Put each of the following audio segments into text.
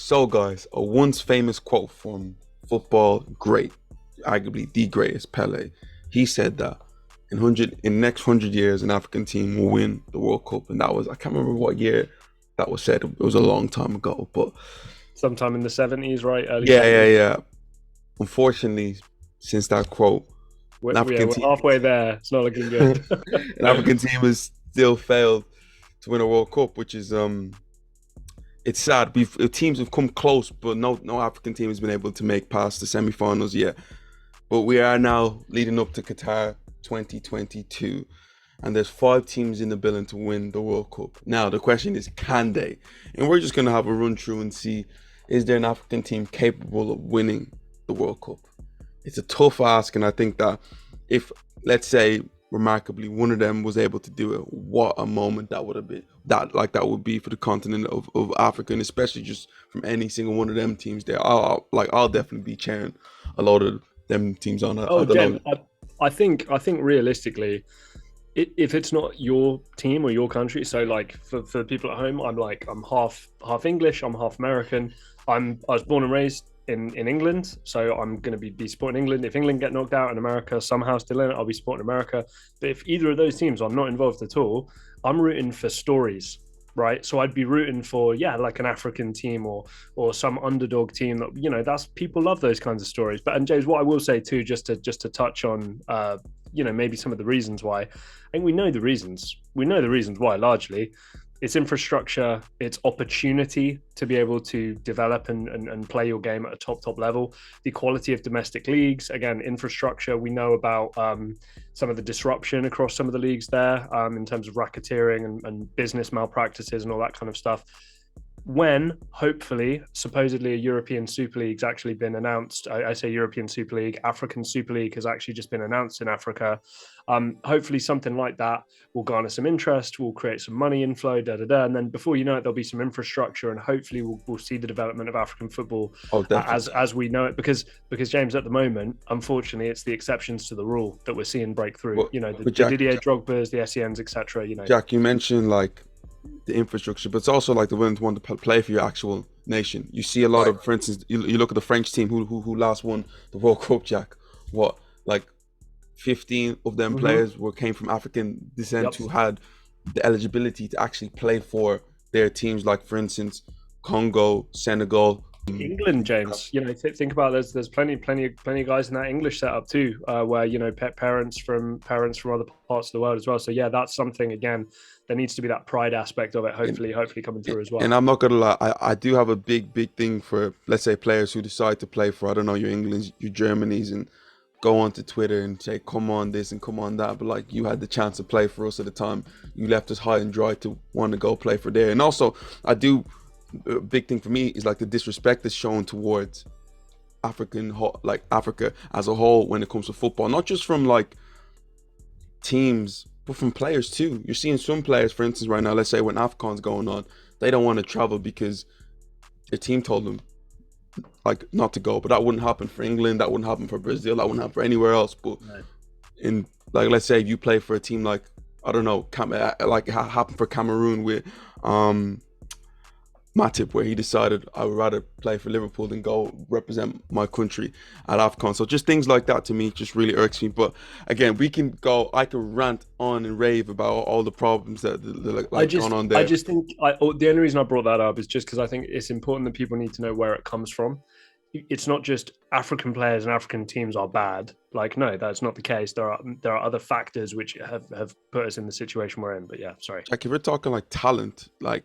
So, guys, a once famous quote from football great, arguably the greatest Pele. He said that in the next 100 years, an African team will win the World Cup, and that was I can't remember what year that was said. It was a long time ago, but Sometime in the 70s, right? Early yeah, yeah, 70s. yeah. Unfortunately, since that quote, an Yeah, African we're team, halfway there. It's not looking good. an African team has still failed to win a World Cup, which is it's sad. Teams have come close, but no African team has been able to make past the semi-finals yet. But we are now leading up to Qatar 2022, and there's five teams in the building to win the World Cup. Now the question is, can they? And we're just gonna have a run through and see, is there an African team capable of winning the World Cup? It's a tough ask, and I think that if, let's say, remarkably one of them was able to do it, what a moment that would have been. That would be for the continent of Africa, and especially just from any single one of them teams there. I'll definitely be cheering a lot of them teams on. I Oh, don't James, know. I think realistically, if it's not your team or your country, so like for the people at home, I'm half English, I'm half American. I was born and raised in England, so I'm going to be supporting England. If England get knocked out and America somehow still in it, I'll be supporting America. But if either of those teams are not involved at all, I'm rooting for stories. Right, so I'd be rooting for like an African team or some underdog team that that's people love those kinds of stories. But and James, what I will say too, just to touch on maybe some of the reasons why. I think we know the reasons. We know the reasons why largely. It's infrastructure, it's opportunity to be able to develop and play your game at a top level. The quality of domestic leagues, again, infrastructure. We know about some of the disruption across some of the leagues there in terms of racketeering and business malpractices and all that kind of stuff. When hopefully, supposedly a European Super League's actually been announced. I say European Super League, African Super League has actually just been announced in Africa. Hopefully something like that will garner some interest, will create some money inflow, and then before you know it, there'll be some infrastructure, and hopefully we'll see the development of African football Oh, definitely. as we know it. Because James, at the moment, unfortunately, it's the exceptions to the rule that we're seeing break through. But, The but Jack, Didier Drogba's, the SENs, etc. Jack, you mentioned like the infrastructure, but it's also like the willing to want to play for your actual nation. You see a lot Right. of, for instance, you look at the French team who last won the World Cup, Jack. What, like 15 of them Mm-hmm. players came from African descent Yep. who had the eligibility to actually play for their teams, like for instance, Congo, Senegal. England, James. Think about there's plenty of guys in that English setup too, where parents from other parts of the world as well. So yeah, that's something again. There needs to be that pride aspect of it. And, Hopefully coming through as and well. I'm not gonna lie, I do have a big thing for, let's say, players who decide to play for, I don't know, your Englands, your Germanys, and go onto Twitter and say, come on this and come on that. But like, you had the chance to play for us at the time. You left us high and dry to want to go play for there. And also, I do, a big thing for me is like the disrespect that's shown towards like Africa as a whole when it comes to football, not just from like teams, but from players too. You're seeing some players, for instance, right now, let's say when AFCON's going on, they don't want to travel because their team told them like not to go. But that wouldn't happen for England, that wouldn't happen for Brazil, that wouldn't happen for anywhere else. But No. in, like, let's say if you play for a team like, I don't know, like it happened for Cameroon with Matip, where he decided I would rather play for Liverpool than go represent my country at AFCON. So just things like that to me just really irks me. But again, I can rant on and rave about all the problems that I like going just on I there. just think the only reason I brought that up is just because I think it's important that people need to know where it comes from. It's not just African players and African teams are bad. Like, no, that's not the case. There are other factors which have put us in the situation we're in. But yeah, sorry. Like if we're talking like talent, like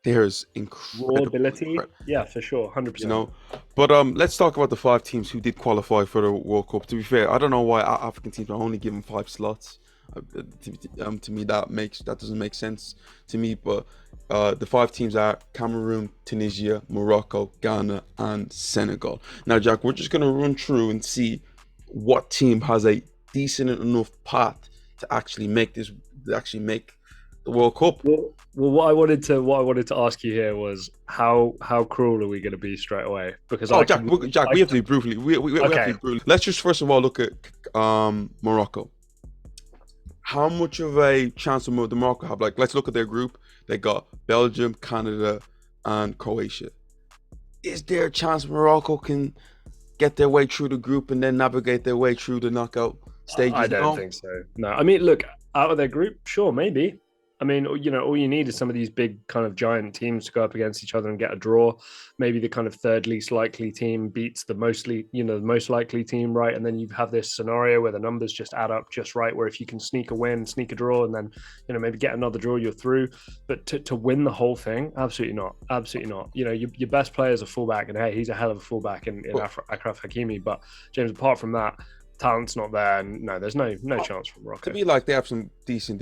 there's Raw incredible, ability, yeah, for sure, 100%. But let's talk about the five teams who did qualify for the World Cup. To be fair, I don't know why African teams are only given five slots. To me, that doesn't make sense to me. But the five teams are Cameroon, Tunisia, Morocco, Ghana, and Senegal. Now, Jack, we're just gonna run through and see what team has a decent enough path to actually make the World Cup. Well, what I wanted to ask you here was how cruel are we going to be straight away? Because Oh, I Jack, can, Jack, I we have to can. be brutally. We have to Okay, be brutal. Let's just first of all look at Morocco. How much of a chance will the Morocco have? Like, let's look at their group. They got Belgium, Canada, and Croatia. is there a chance Morocco can get their way through the group and then navigate their way through the knockout I stages? don't No. think so. No, I mean, look, out of their group, sure, maybe. I mean, all you need is some of these big kind of giant teams to go up against each other and get a draw. Maybe the kind of third least likely team beats the most likely team, right? And then you have this scenario where the numbers just add up just right, where if you can sneak a win, sneak a draw, and then, maybe get another draw, you're through. But to win the whole thing, absolutely not. Absolutely not. Your best player is a fullback, and hey, he's a hell of a fullback in But Akraf Hakimi. But James, apart from that, talent's not there, and no, there's no chance for to Morocco. me, like they have some decent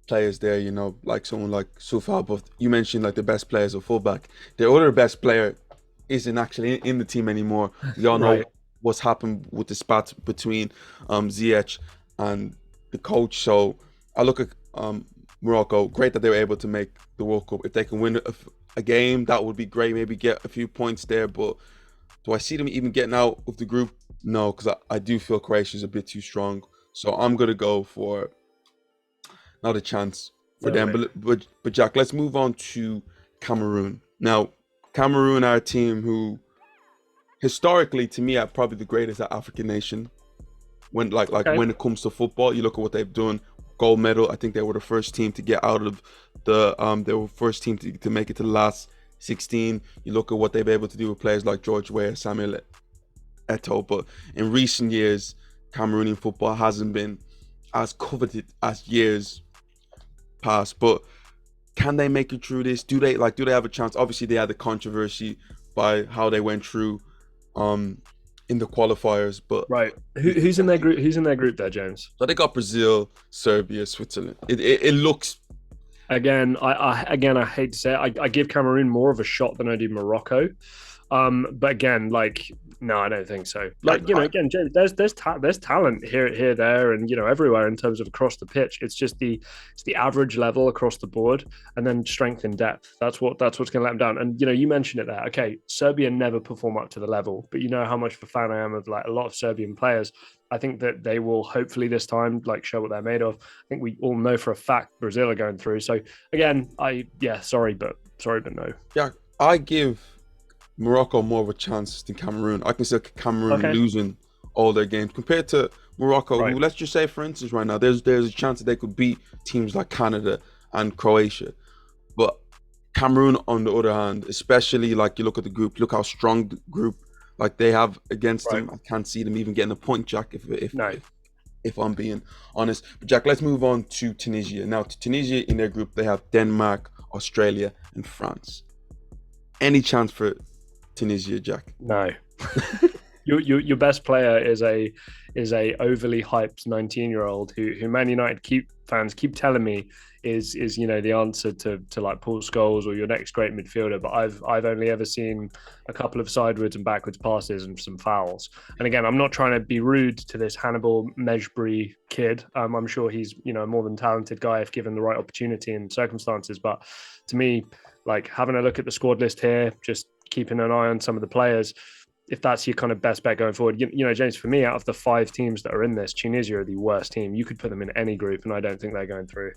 players there, like someone like Soufal, but you mentioned like the best players are fullback. The other best player isn't actually in the team anymore. We all know Right. what's happened with the spat between Ziyech and the coach. So I look at Morocco. Great that they were able to make the World Cup. If they can win a game, that would be great. Maybe get a few points there. But do I see them even getting out of the group? No, because I do feel Croatia is a bit too strong. So I'm gonna go for not a chance for No them. way. But Jack, let's move on to Cameroon. Now, Cameroon are a team who historically to me are probably the greatest African nation. When like Okay. when it comes to football, you look at what they've done. Gold medal. I think they were the first team to get out of the they were first team to make it to the last 16. You look at what they've been able to do with players like George Weah, Samuel Eto'o. But in recent years, Cameroonian football hasn't been as coveted as years past. But can they make it through this? Do they have a chance? Obviously, they had the controversy by how they went through um in the qualifiers, but Right. Who's in their group? Who's in their group there, James? so they got Brazil, Serbia, Switzerland. It looks Again, I hate to say it, I give Cameroon more of a shot than I do Morocco. But again, like, no, I don't think so. like Like, again, James, there's talent here, there, and everywhere in terms of across the pitch. It's just it's the average level across the board, and then strength and depth. That's what's going to let them down. And you mentioned it there. Okay, Serbia never perform up to the level, but you know how much of a fan I am of like a lot of Serbian players. I think that they will hopefully this time like show what they're made of. I think we all know for a fact Brazil are going through. So again, sorry, but no. yeah. I give Morocco more of a chance than Cameroon. I can see Cameroon Okay, losing all their games compared to Morocco, right. who, let's just say, for instance, right now, there's a chance that they could beat teams like Canada and Croatia. But Cameroon, on the other hand, especially like you look at the group, look how strong the group like they have against Right. them. I can't see them even getting a point, Jack. No. If I'm being honest, but Jack, let's move on to Tunisia. Now, to Tunisia in their group, they have Denmark, Australia, and France. Any chance for Tunisia, Jack? No. Your best player is a overly hyped 19-year-old who Man United fans keep telling me is the answer to like Paul Scholes or your next great midfielder. But I've only ever seen a couple of sideways and backwards passes and some fouls. And again, I'm not trying to be rude to this Hannibal Mejbri kid. I'm sure he's a more than talented guy if given the right opportunity and circumstances. But to me, like having a look at the squad list here, just keeping an eye on some of the players, if that's your kind of best bet going forward. James, for me, out of the 5 teams that are in this, Tunisia are the worst team. You could put them in any group, and I don't think they're going through.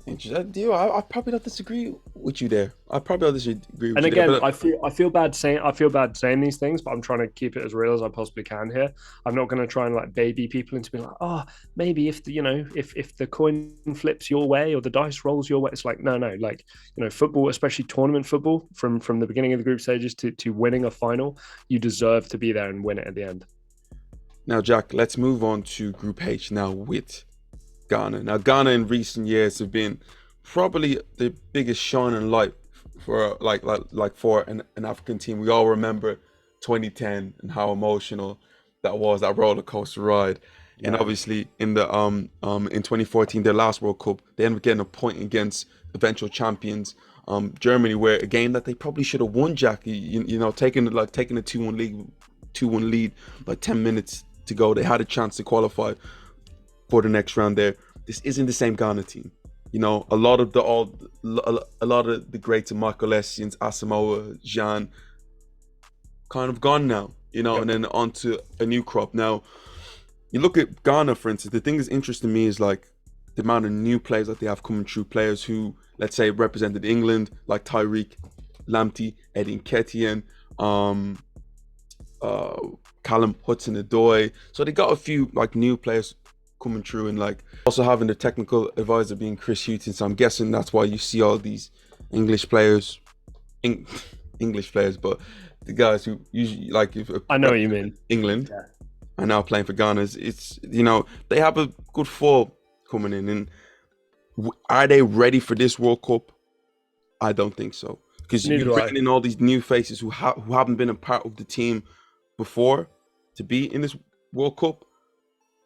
Interesting. I probably don't disagree with you there. I probably don't disagree with And you there. again, But I feel bad saying these things, but I'm trying to keep it as real as I possibly can here. I'm not going to try and like baby people into being like, oh, maybe if the if the coin flips your way or the dice rolls your way. It's like no, like football, especially tournament football, from the beginning of the group stages to winning a final, you deserve to be there and win it at the end. now, Jack, let's move on to Group H now with Ghana. Now, Ghana in recent years have been probably the biggest shining light for for an African team. We all remember 2010 and how emotional that was, that roller coaster ride. And Yeah. obviously in the in 2014, their last World Cup, they ended up getting a point against eventual champions Germany, where a game that they probably should have won, Jack. Taking a 2-1 lead, like 10 minutes to go, they had a chance to qualify for the next round there. This isn't the same Ghana team. A lot of the greats, Michael Essien, Asamoah, Jean, kind of gone now. Yep. And then on to a new crop. Now, you look at Ghana, for instance, the thing that's interesting to me is like the amount of new players that they have coming through, players who, let's say, represented England, like Tyreek Lamptey, Eddie Nketiah, um, uh, Callum Hudson-Odoi. So they got a few like new players coming through, and like also having the technical advisor being Chris Hughton. So I'm guessing that's why you see all these English players, Eng- English players, but the guys who usually like if I know what you mean. England Yeah. are now playing for Ghana. It's they have a good fall coming in, and are they ready for this World Cup? I don't think so, because Neither you're do I. bringing in all these new faces who haven't been a part of the team before to be in this World Cup.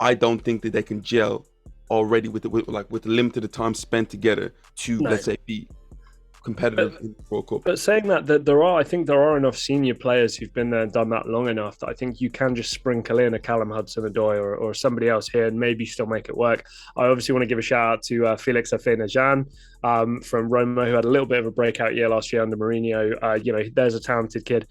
I don't think that they can gel already with the limited time spent together to, No. let's say, be competitive But in the World Cup. But saying that there are, I think there are enough senior players who've been there and done that long enough that I think you can just sprinkle in a Callum Hudson-Odoi or somebody else here and maybe still make it work. I obviously want to give a shout out to Felix Afena-Jan from Roma, who had a little bit of a breakout year last year under Mourinho. There's a talented kid.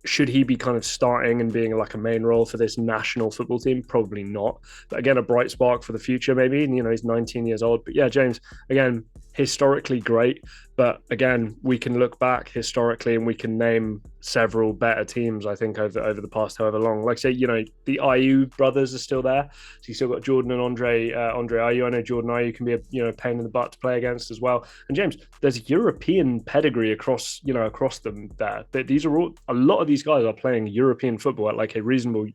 Should he be kind of starting and being like a main role for this national football team? Probably not. But again, a bright spark for the future, maybe. And, he's 19 years old. But yeah, James, again, historically great. But again, we can look back historically and we can name several better teams, I think, over the past however long. Like say, the Ayew brothers are still there. So you still got Jordan and Andre Ayew. I know Jordan Ayew can be a pain in the butt to play against as well. And James, there's a European pedigree across them there. These are all, a lot of these guys are playing European football at like a reasonable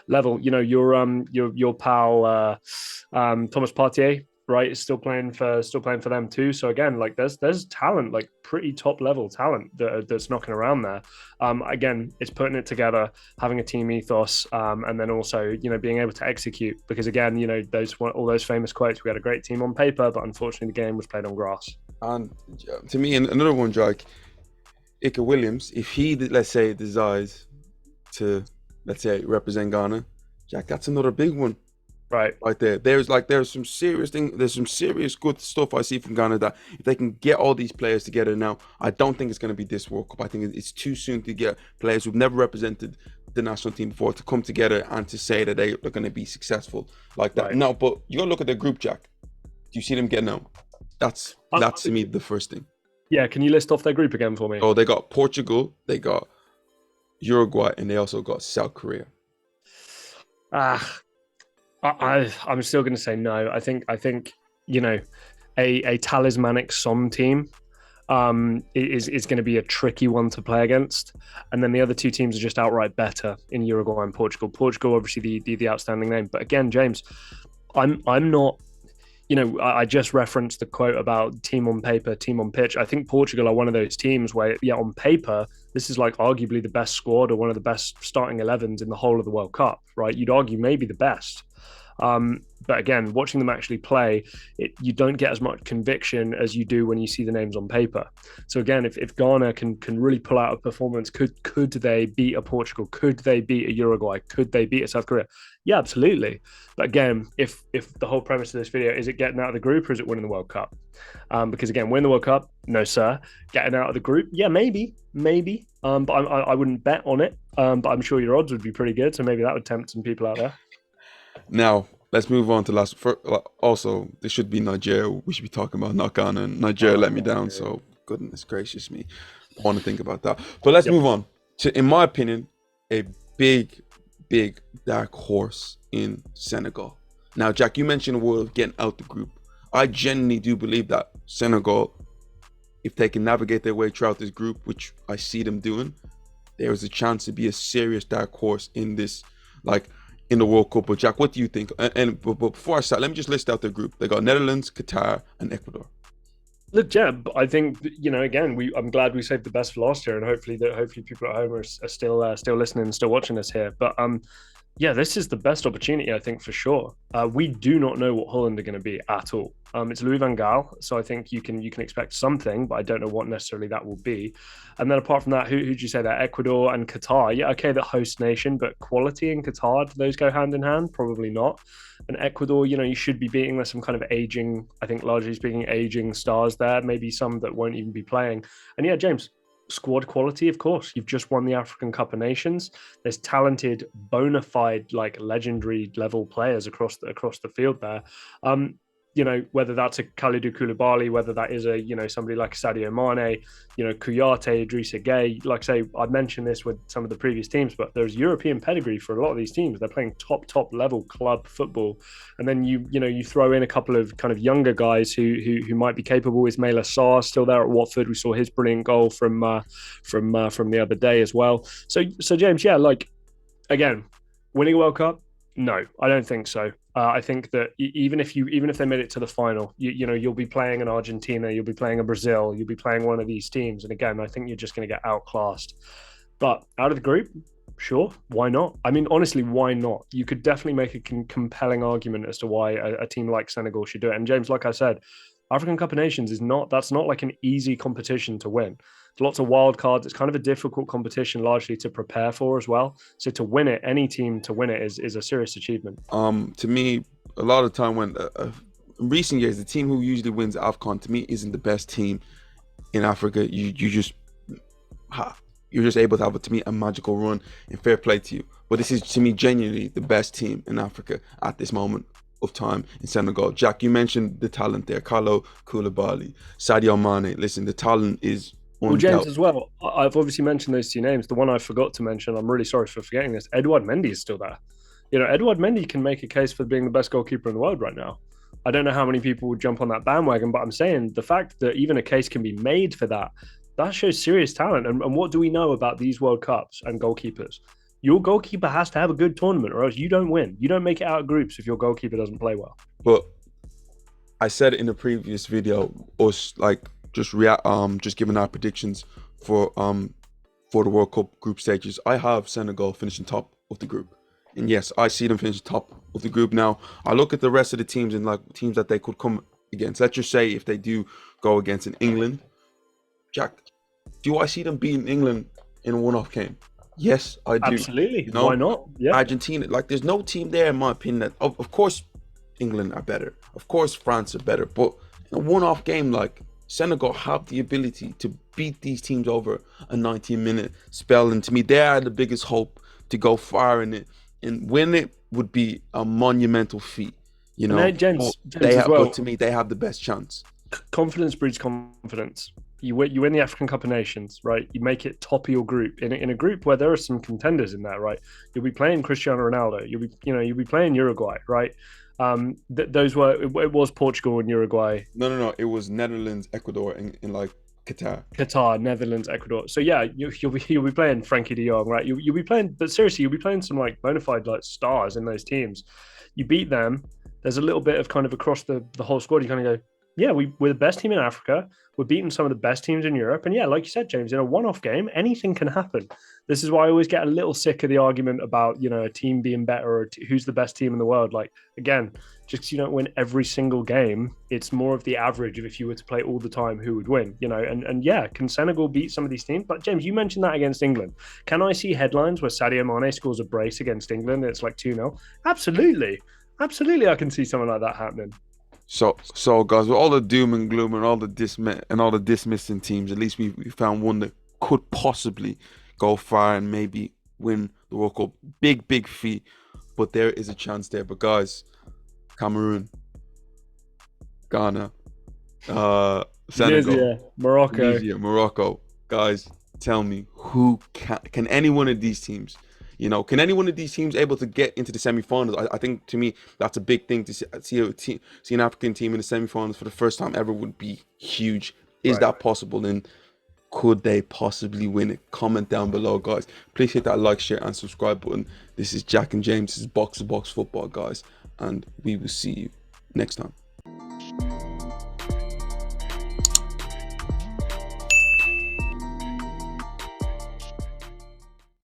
level. Your pal Thomas Partey, right, is still playing for them too. So again, like there's talent, like pretty top level talent that's knocking around there. Again, it's putting it together, having a team ethos, and then also being able to execute. Because again, all those famous quotes. We had a great team on paper, but unfortunately, the game was played on grass. And to me, another one, Jack, Ika Williams, if he, let's say, desires to, let's say, represent Ghana, Jack, that's another big one. Right there. There's some serious good stuff I see from Ghana that if they can get all these players together now, I don't think it's going to be this World Cup. I think it's too soon to get players who've never represented the national team before to come together and to say that they're going to be successful like that. Right. No, but you gotta look at their group, Jack. Do you see them getting out? That's to me the first thing. Yeah, can you list off their group again for me? Oh, they got Portugal, they got Uruguay, and they also got South Korea. I'm still going to say no. I think a talismanic Som team is going to be a tricky one to play against, and then the other two teams are just outright better in Uruguay and Portugal. Portugal, obviously the outstanding name, but again, James, I'm not. I just referenced the quote about team on paper, team on pitch. I think Portugal are one of those teams where, yeah, on paper, this is like arguably the best squad or one of the best starting 11s in the whole of the World Cup, right? You'd argue maybe the best. But again, watching them actually play, you don't get as much conviction as you do when you see the names on paper. So again, if Ghana can really pull out a performance, could they beat a Portugal? Could they beat a Uruguay? Could they beat a South Korea? Yeah, absolutely. But again, if the whole premise of this video is it getting out of the group or is it winning the World Cup? Because again, win the World Cup, no sir. Getting out of the group, yeah, maybe. But I wouldn't bet on it. But I'm sure your odds would be pretty good, so maybe that would tempt some people out there. Now, let's move on to also, this should be Nigeria. We should be talking about not Ghana. And Nigeria let me down, so goodness gracious me. I want to think about that. But let's move on to, in my opinion, a big dark horse in Senegal. Now, Jack, you mentioned the word of getting out the group. I genuinely do believe that Senegal, if they can navigate their way throughout this group, which I see them doing, there is a chance to be a serious dark horse in this, in the World Cup. But Jack, what do you think? But before I start, let me just list out their group. They got Netherlands, Qatar, and Ecuador. Look, Jeb, I think again, I'm glad we saved the best for last year, and hopefully people at home are still listening and still watching us here. But yeah, this is the best opportunity, I think, for sure. We do not know what Holland are going to be at all. It's Louis van Gaal, so I think you can expect something, but I don't know what necessarily that will be. And then apart from that, who'd you say that? Ecuador and Qatar. Yeah, okay, the host nation, but quality in Qatar, do those go hand in hand? Probably not. And Ecuador, you should be beating. There's some kind of aging, I think largely speaking, aging stars there. Maybe some that won't even be playing. And yeah, James, squad quality, of course. You've just won the African Cup of Nations. There's talented, bona fide, legendary level players across the field there. whether that's a Kalidou Koulibaly, whether that is a, somebody like Sadio Mane, Kouyaté, Idrissa Gueye. Like I say, I've mentioned this with some of the previous teams, but there's European pedigree for a lot of these teams. They're playing top level club football, and then you throw in a couple of kind of younger guys who might be capable. Ismaila Sarr still there at Watford? We saw his brilliant goal from the other day as well. So James, yeah, like again, winning a World Cup. No, I don't think so. I think that even if they made it to the final, you'll be playing an Argentina, you'll be playing a Brazil, you'll be playing one of these teams, and again, I think you're just going to get outclassed. But out of the group, sure, why not? I mean, honestly, why not? You could definitely make a compelling argument as to why a team like Senegal should do it. And James, like I said, African Cup of Nations that's not like an easy competition to win. Lots of wild cards. It's kind of a difficult competition, largely to prepare for as well. So to win it, any team to win it is a serious achievement. To me, a lot of the time when in recent years, the team who usually wins AFCON to me isn't the best team in Africa. You're just able to have, to me, a magical run, and fair play to you. But this is, to me, genuinely the best team in Africa at this moment of time in Senegal. Jack, you mentioned the talent there. Kalidou Koulibaly, Sadio Mane. Listen, the talent is. Well, James, as well, I've obviously mentioned those two names. The one I forgot to mention, I'm really sorry for forgetting this, Edouard Mendy is still there. Edouard Mendy can make a case for being the best goalkeeper in the world right now. I don't know how many people would jump on that bandwagon, but I'm saying the fact that even a case can be made for that shows serious talent. And what do we know about these World Cups and goalkeepers? Your goalkeeper has to have a good tournament, or else you don't win. You don't make it out of groups if your goalkeeper doesn't play well. But I said in the previous video, us just giving our predictions for the World Cup group stages. I have Senegal finishing top of the group, and yes, I see them finishing top of the group. Now I look at the rest of the teams and like teams that they could come against. Let's just say if they do go against an England, Jack, do I see them beating England in a one-off game? Yes, I do. Absolutely. Why not? Yeah. Argentina, like there's no team there in my opinion that of course England are better, of course France are better, but in a one-off game, like Senegal have the ability to beat these teams over a 90-minute spell, and to me, they are the biggest hope to go far in it. And win it would be a monumental feat, James but to me, they have the best chance. Confidence breeds confidence. You win the African Cup of Nations, right? You make it top of your group in a group where there are some contenders in there, right? You'll be playing Cristiano Ronaldo. You'll be playing Uruguay, right? It was Portugal and Uruguay. No. It was Netherlands, Ecuador, and like Qatar, Netherlands, Ecuador. So yeah, you'll be playing Frankie De Jong, right? You'll be playing, but seriously, you'll be playing some like bona fide like stars in those teams. You beat them. There's a little bit of kind of across the whole squad. You kind of go, yeah, we're the best team in Africa. We're beating some of the best teams in Europe. And yeah, like you said, James, in a one-off game, anything can happen. This is why I always get a little sick of the argument about, a team being better or who's the best team in the world. Like, again, just because you don't win every single game, it's more of the average of if you were to play all the time, who would win, and yeah, can Senegal beat some of these teams? But James, you mentioned that against England. Can I see headlines where Sadio Mane scores a brace against England and it's like 2-0? Absolutely. I can see something like that happening. So guys, with all the doom and gloom and all the dismissing teams, at least we found one that could possibly go far and maybe win the World Cup. Big feat, but there is a chance there. But Cameroon, Ghana, Senegal, Morocco. Guys, tell me, who can any one of these teams? Can any one of these teams able to get into the semi-finals? I think, to me, that's a big thing to see an African team in the semi-finals for the first time ever would be huge. Is that possible? And could they possibly win it? Comment down below, guys. Please hit that like, share, and subscribe button. This is Jack and James. This is Box to Box Football, guys. And we will see you next time.